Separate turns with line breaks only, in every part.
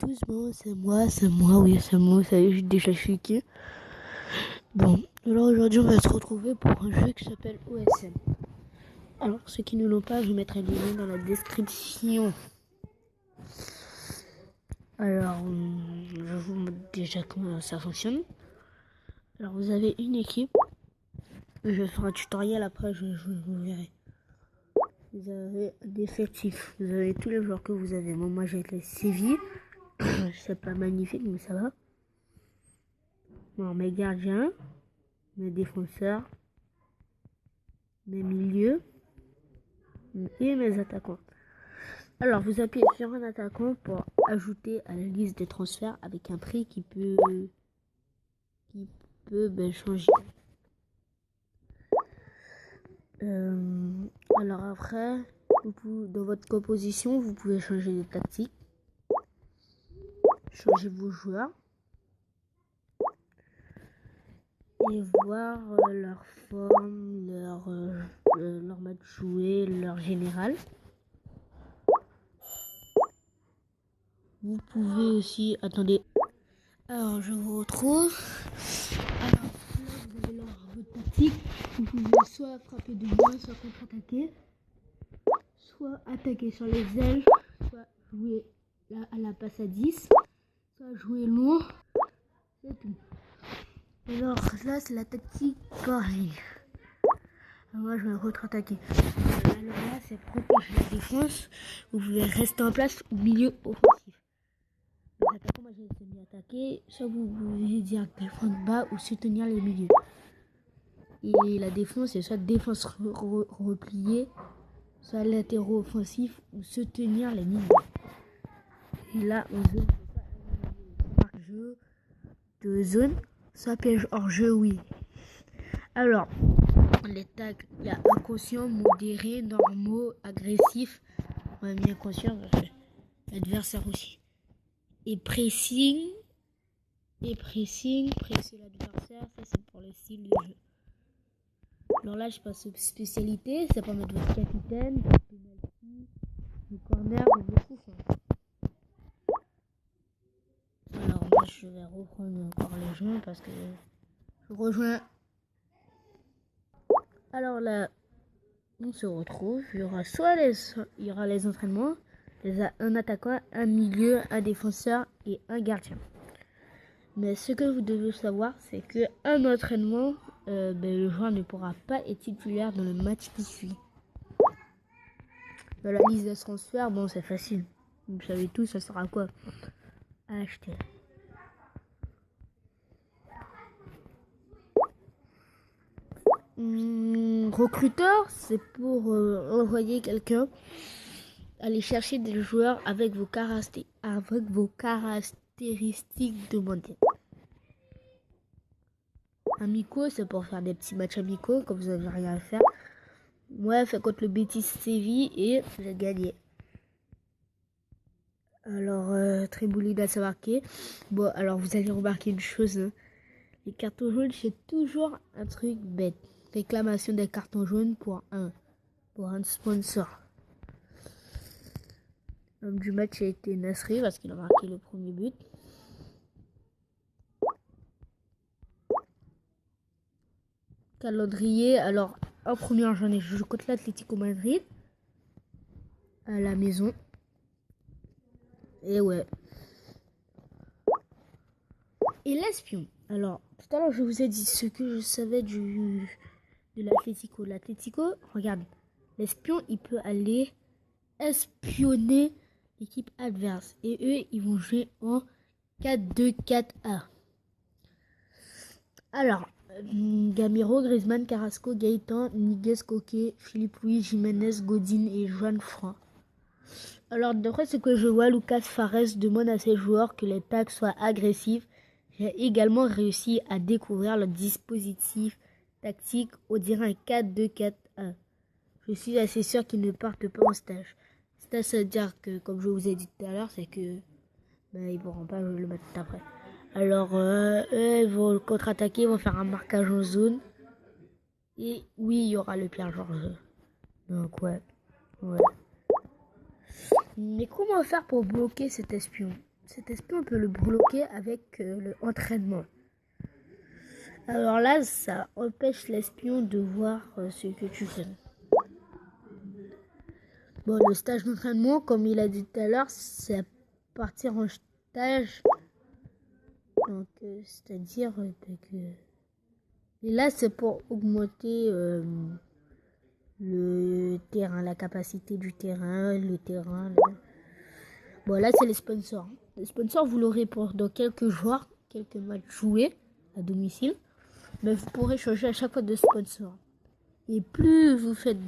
tous, bon, oui, c'est moi, ça y est, j'ai déjà cliqué. Bon, alors aujourd'hui, on va se retrouver pour un jeu qui s'appelle OSM. Alors, ceux qui ne l'ont pas, je mettrai les liens dans la description. Alors, je vous montre déjà comment ça fonctionne. Alors, vous avez une équipe. Je vais faire un tutoriel après, vous verrez. Vous avez des effectifs. Vous avez tous les joueurs que vous avez. Bon, moi, j'ai les Séville. C'est pas magnifique, mais ça va. Bon, mes gardiens, mes défenseurs, mes milieux et mes attaquants. Alors, vous appuyez sur un attaquant pour ajouter à la liste des transferts avec un prix qui peut changer. Alors après, dans votre composition, vous pouvez changer de tactique, changer vos joueurs et voir leur forme, leur match joué, leur général. Vous pouvez aussi, attendez, alors je vous retrouve. Alors là, vous avez votre tactique. Vous pouvez soit frapper de loin, soit contre-attaquer, soit attaquer sur les ailes, soit jouer à la passe à 10, soit jouer long. C'est tout. Alors là, c'est la tactique correcte. Moi, je vais contre-attaquer. Alors là, c'est protéger la défense. Vous pouvez rester en place au milieu offensif. Les attaquants, moi, j'ai semi-attaquer. Soit vous pouvez dire défendre bas ou soutenir les milieux. Et la défense, c'est soit défense repliée, soit latéraux offensifs ou soutenir les milieux. Et là, on zone, soit jeu de zone, soit piège hors jeu, oui. Alors, les tags, il y a inconscient, modéré, normaux, agressif. Ouais, mais inconscient, l'adversaire aussi. Et pressing, presser l'adversaire, ça c'est pour le style de jeu. Alors là, je passe aux spécialités, ça peut mettre votre capitaine, votre penalty, le corner ou le coup franc. Alors moi, je vais reprendre encore les joints parce que je rejoins. Alors là, on se retrouve. Il y aura les entraînements. Il y a un attaquant, un milieu, un défenseur et un gardien. Mais ce que vous devez savoir, c'est qu'un entraînement, le joueur ne pourra pas être titulaire dans le match qui suit. Dans la liste de transfert, bon, c'est facile. Vous savez tout, ça sera quoi à acheter. Recruteur, c'est pour envoyer quelqu'un aller chercher des joueurs avec vos caractéristiques demandées. Amicaux, c'est pour faire des petits matchs amicaux quand vous n'avez rien à faire. Moi, fait contre le Betis Séville et j'ai gagné. Alors, Tréboulida s'est marqué. Bon, alors vous allez remarquer une chose. Hein. Les cartons jaunes, c'est toujours un truc bête. Réclamation des cartons jaunes pour un sponsor. L'homme du match a été Nasri parce qu'il a marqué le premier but. Calendrier, alors en première journée, je joue contre l'Atlético Madrid à la maison. Et ouais. Et l'espion. Alors, tout à l'heure, je vous ai dit ce que je savais de l'Atlético. L'Atlético, regarde, l'espion, il peut aller espionner l'équipe adverse. Et eux, ils vont jouer en 4-2-4-1. Alors, Gamero, Griezmann, Carrasco, Gaëtan, Niguez, Coquet, Philippe Louis, Jiménez, Godin et Joan Franc. Alors, d'après ce que je vois, Lucas Fares demande à ses joueurs que les tags soient agressifs. J'ai également réussi à découvrir le dispositif tactique au dire un 4-2-4-1. Je suis assez sûr qu'ils ne partent pas en stage. Stage, ça veut dire que, comme je vous ai dit tout à l'heure, c'est que ils ne pourront pas le mettre après. Alors, eux, ils vont contre-attaquer, ils vont faire un marquage en zone. Et oui, il y aura le piège hors jeu. Donc, ouais. Mais comment faire pour bloquer cet espion? cet espion, on peut le bloquer avec le entraînement. Alors là, ça empêche l'espion de voir ce que tu fais. Bon, le stage d'entraînement, comme il a dit tout à l'heure, c'est à partir en stage. Donc, c'est-à-dire que... Et là, c'est pour augmenter le terrain, la capacité du terrain, le terrain. Bon, là, c'est les sponsors. Les sponsors, vous l'aurez pour dans quelques joueurs, quelques matchs joués à domicile. Mais vous pourrez changer à chaque fois de sponsor. Et plus vous faites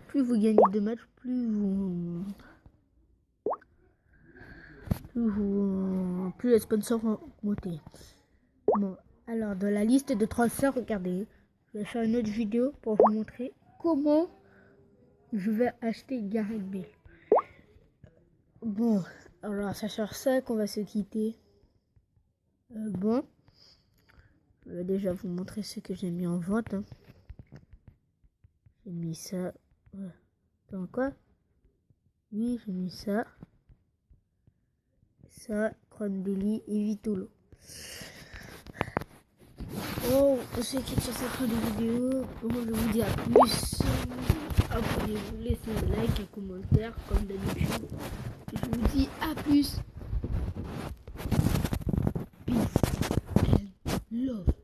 plus vous gagnez de matchs, plus les sponsors vont augmenter. Bon, alors dans la liste de transferts, regardez, je vais faire une autre vidéo pour vous montrer comment je vais acheter Gareth Bale. Bon, alors c'est sur ça qu'on va se quitter. Bon, je vais déjà vous montrer ce que j'ai mis en vente. Hein. J'ai mis ça. Ouais. Dans quoi? Oui, j'ai mis ça. Ça, Crondelli et Vitolo. Bon, on se quitte sur cette fin de vidéo. Bon, je vous dis à plus. Abonnez-vous, laissez un like, un commentaire comme d'habitude. Je vous dis à plus. Peace and love.